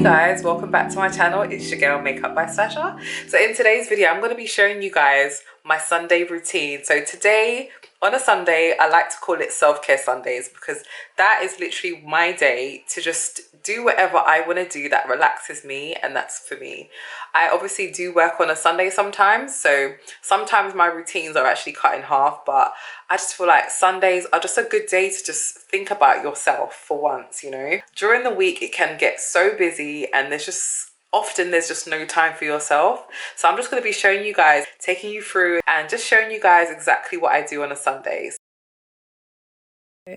Hey guys, welcome back to my channel. It's your girl Makeup by Sasha. So in today's video, I'm going to be showing you guys my Sunday routine. So today, on a Sunday, I like to call it self-care Sundays because that is literally my day to just do whatever I want to do that relaxes me, and that's for me. I obviously do work on a Sunday sometimes, so sometimes my routines are actually cut in half, but I just feel like Sundays are just a good day to just think about yourself for once, you know. During the week, it can get so busy and there's just no time for yourself. So I'm just going to be showing you guys, taking you through and just showing you guys exactly what I do on a Sunday.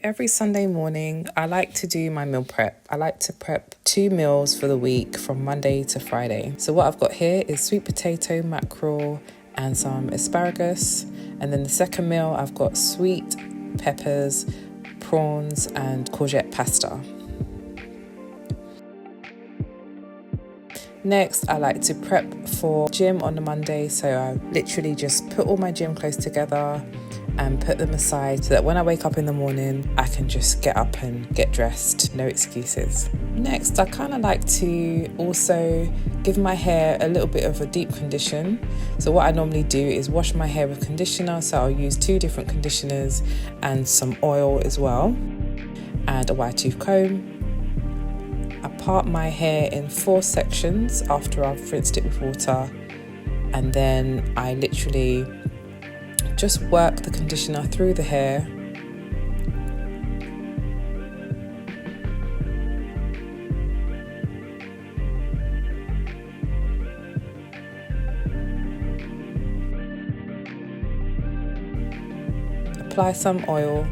Every Sunday morning, I like to do my meal prep. I like to prep 2 meals for the week from Monday to Friday. So what I've got here is sweet potato, mackerel, and some asparagus. And then the second meal, I've got sweet peppers, prawns, and courgette pasta. Next, I like to prep for gym on the Monday. So I literally just put all my gym clothes together and put them aside so that when I wake up in the morning, I can just get up and get dressed, no excuses. Next, I kind of like to also give my hair a little bit of a deep condition. So what I normally do is wash my hair with conditioner. So I'll use 2 different conditioners and some oil as well, and a wide tooth comb. I part my hair in 4 sections after I've rinsed it with water, and then I literally just work the conditioner through the hair. Apply some oil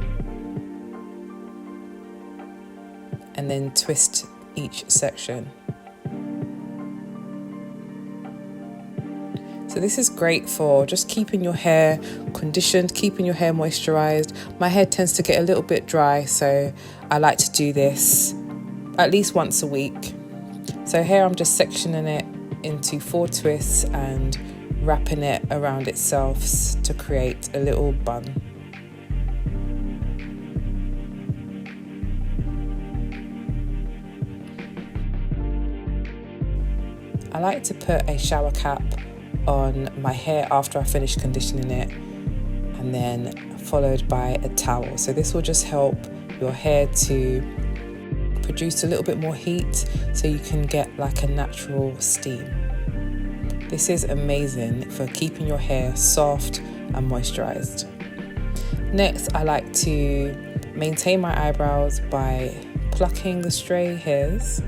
and then twist each section. So this is great for just keeping your hair conditioned, keeping your hair moisturized. My hair tends to get a little bit dry, so I like to do this at least once a week. So here I'm just sectioning it into 4 twists and wrapping it around itself to create a little bun. I like to put a shower cap on my hair after I finish conditioning it, and then followed by a towel. So this will just help your hair to produce a little bit more heat so you can get like a natural steam. This is amazing for keeping your hair soft and moisturized. Next, I like to maintain my eyebrows by plucking the stray hairs.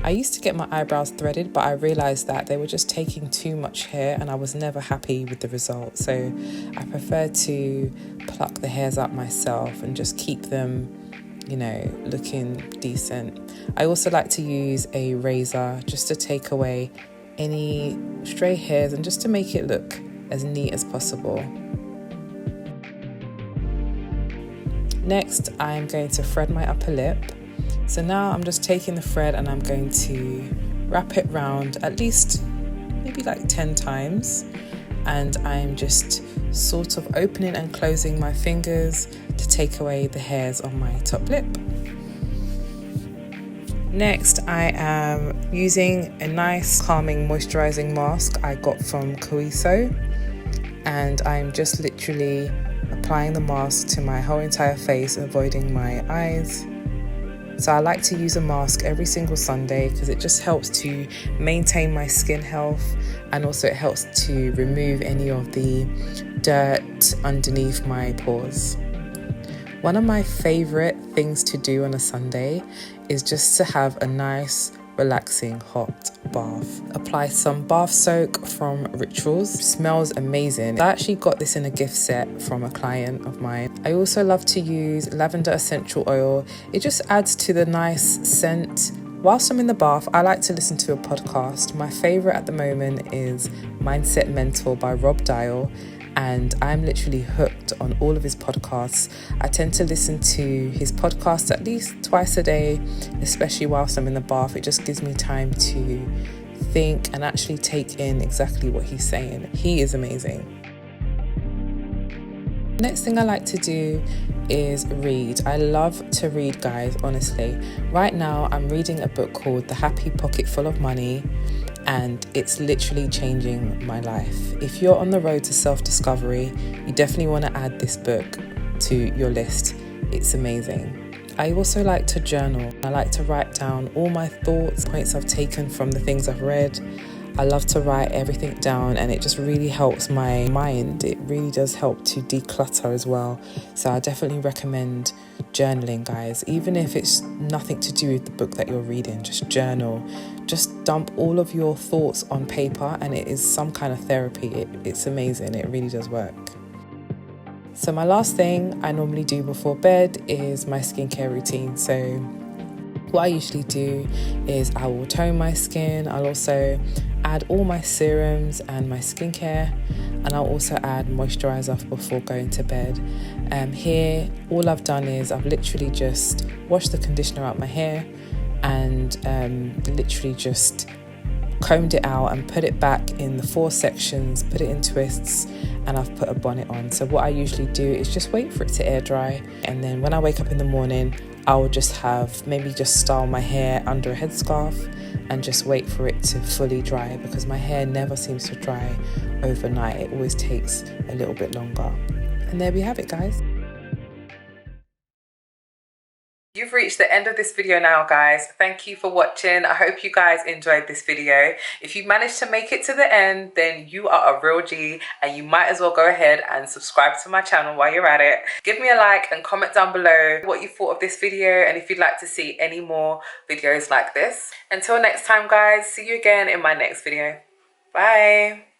I used to get my eyebrows threaded, but I realised that they were just taking too much hair and I was never happy with the result. So I prefer to pluck the hairs up myself and just keep them, you know, looking decent. I also like to use a razor just to take away any stray hairs and just to make it look as neat as possible. Next, I'm going to thread my upper lip. So now I'm just taking the thread and I'm going to wrap it round at least maybe like 10 times. And I'm just sort of opening and closing my fingers to take away the hairs on my top lip. Next, I am using a nice calming moisturizing mask I got from Coiso. And I'm just literally applying the mask to my whole entire face, avoiding my eyes. So I like to use a mask every single Sunday because it just helps to maintain my skin health, and also it helps to remove any of the dirt underneath my pores. One of my favorite things to do on a Sunday is just to have a nice, relaxing hot bath. Apply some bath soak from Rituals. Smells amazing. I actually got this in a gift set from a client of mine. I also love to use lavender essential oil. It just adds to the nice scent. Whilst I'm in the bath, I like to listen to a podcast. My favorite at the moment is Mindset Mental by Rob Dial, and I'm literally hooked on all of his podcasts. I tend to listen to his podcasts at least twice a day, especially whilst I'm in the bath. It just gives me time to think and actually take in exactly what he's saying. He is amazing. Next thing I like to do is read. I love to read, guys, honestly. Right now, I'm reading a book called The Happy Pocket Full of Money, and it's literally changing my life. If you're on the road to self-discovery, you definitely want to add this book to your list. It's amazing. I also like to journal. I like to write down all my thoughts, points I've taken from the things I've read. I love to write everything down, and it just really helps my mind. It really does help to declutter as well. So I definitely recommend journaling, guys. Even if it's nothing to do with the book that you're reading, just journal. Just dump all of your thoughts on paper, and it is some kind of therapy. It's amazing. It really does work. So my last thing I normally do before bed is my skincare routine. So what I usually do is I will tone my skin. I'll also add all my serums and my skincare, and I'll also add moisturizer before going to bed. Here, all I've done is I've literally just washed the conditioner out my hair and literally just combed it out and put it back in the 4 sections, put it in twists, and I've put a bonnet on. So what I usually do is just wait for it to air dry, and then when I wake up in the morning, I will just just style my hair under a headscarf and just wait for it to fully dry, because my hair never seems to dry overnight. It always takes a little bit longer. And there we have it, guys. You've reached the end of this video now, guys. Thank you for watching. I hope you guys enjoyed this video. If you managed to make it to the end, then you are a real G, and you might as well go ahead and subscribe to my channel while you're at it. Give me a like and comment down below what you thought of this video, and if you'd like to see any more videos like this. Until next time, guys, see you again in my next video. Bye.